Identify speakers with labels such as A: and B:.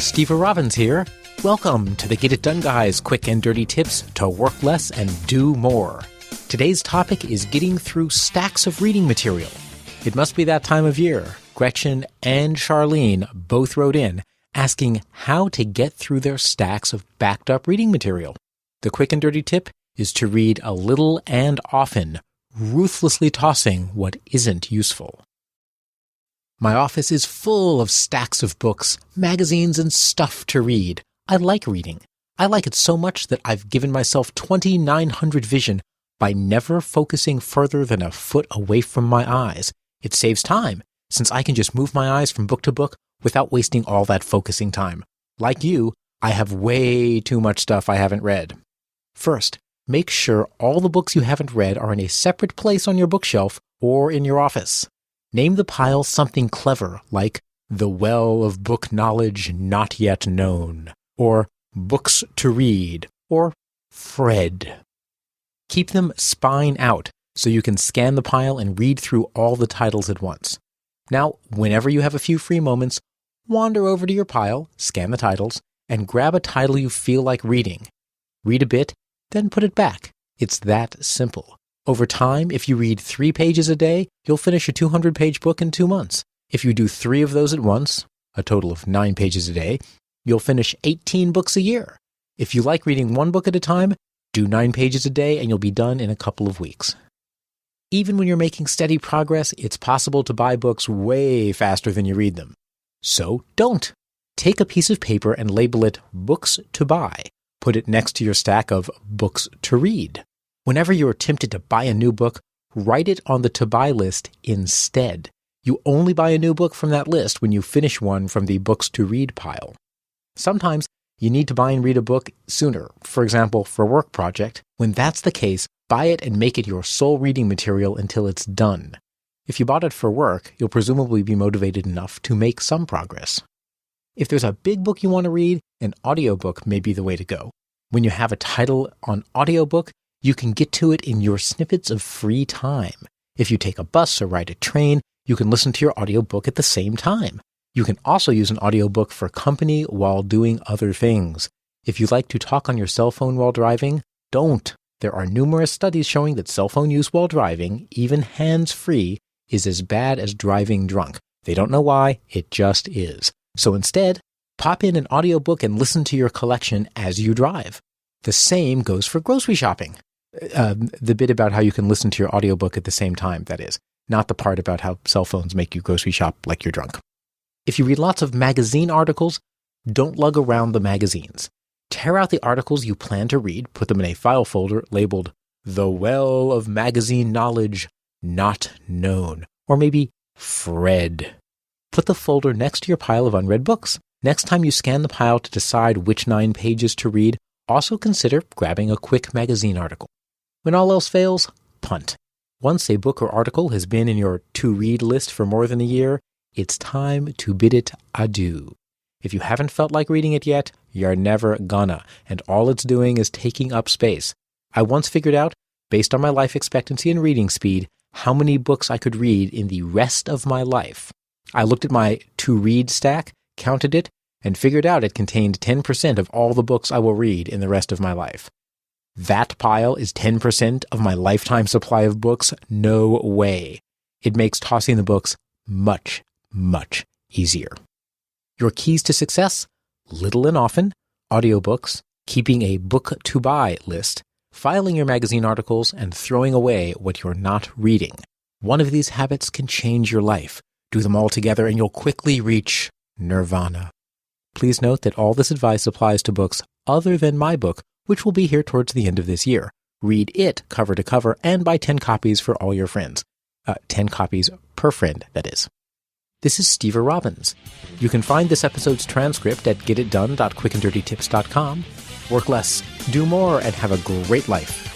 A: Steve Robbins here. Welcome to the Get It Done Guys quick and dirty tips to work less and do more. Today's topic is getting through stacks of reading material. It must be that time of year. Gretchen and Charlene both wrote in asking how to get through their stacks of backed up reading material. The quick and dirty tip is to read a little and often, ruthlessly tossing what isn't useful. My office is full of stacks of books, magazines, and stuff to read. I like reading. I like it so much that I've given myself 2900 vision by never focusing further than a foot away from my eyes. It saves time, since I can just move my eyes from book to book without wasting all that focusing time. Like you, I have way too much stuff I haven't read. First, make sure all the books you haven't read are in a separate place on your bookshelf or in your office. Name the pile something clever like The Well of Book Knowledge Not Yet Known, or Books to Read, or Fred. Keep them spine out so you can scan the pile and read through all the titles at once. Now, whenever you have a few free moments, wander over to your pile, scan the titles, and grab a title you feel like reading. Read a bit, then put it back. It's that simple. Over time, if you read 3 pages a day, you'll finish a 200-page book in 2 months. If you do 3 of those at once, a total of 9 pages a day, you'll finish 18 books a year. If you like reading 1 book at a time, do 9 pages a day and you'll be done in a couple of weeks. Even when you're making steady progress, it's possible to buy books way faster than you read them. So don't. Take a piece of paper and label it Books to Buy. Put it next to your stack of Books to Read. Whenever you're tempted to buy a new book, write it on the to-buy list instead. You only buy a new book from that list when you finish one from the Books to Read pile. Sometimes you need to buy and read a book sooner, for example, for a work project. When that's the case, buy it and make it your sole reading material until it's done. If you bought it for work, you'll presumably be motivated enough to make some progress. If there's a big book you want to read, an audiobook may be the way to go. When you have a title on audiobook, you can get to it in your snippets of free time. If you take a bus or ride a train, you can listen to your audiobook at the same time. You can also use an audiobook for company while doing other things. If you like to talk on your cell phone while driving, don't. There are numerous studies showing that cell phone use while driving, even hands-free, is as bad as driving drunk. They don't know why, it just is. So instead, pop in an audiobook and listen to your collection as you drive. The same goes for grocery shopping. The bit about how you can listen to your audiobook at the same time, that is, not the part about how cell phones make you grocery shop like you're drunk. If you read lots of magazine articles, don't lug around the magazines. Tear out the articles you plan to read, put them in a file folder labeled The Well of Magazine Knowledge Not Known, or maybe Fred. Put the folder next to your pile of unread books. Next time you scan the pile to decide which 9 pages to read, also consider grabbing a quick magazine article. When all else fails, punt. Once a book or article has been in your to-read list for more than a year, it's time to bid it adieu. If you haven't felt like reading it yet, you're never gonna, and all it's doing is taking up space. I once figured out, based on my life expectancy and reading speed, how many books I could read in the rest of my life. I looked at my to-read stack, counted it, and figured out it contained 10% of all the books I will read in the rest of my life. That pile is 10% of my lifetime supply of books? No way. It makes tossing the books much, much easier. Your keys to success? Little and often, audiobooks, keeping a book to buy list, filing your magazine articles, and throwing away what you're not reading. One of these habits can change your life. Do them all together and you'll quickly reach nirvana. Please note that all this advice applies to books other than my book, which will be here towards the end of this year. Read it cover to cover and buy 10 copies for all your friends. 10 copies per friend, that is. This is Steve Robbins. You can find this episode's transcript at getitdone.quickanddirtytips.com. Work less, do more, and have a great life.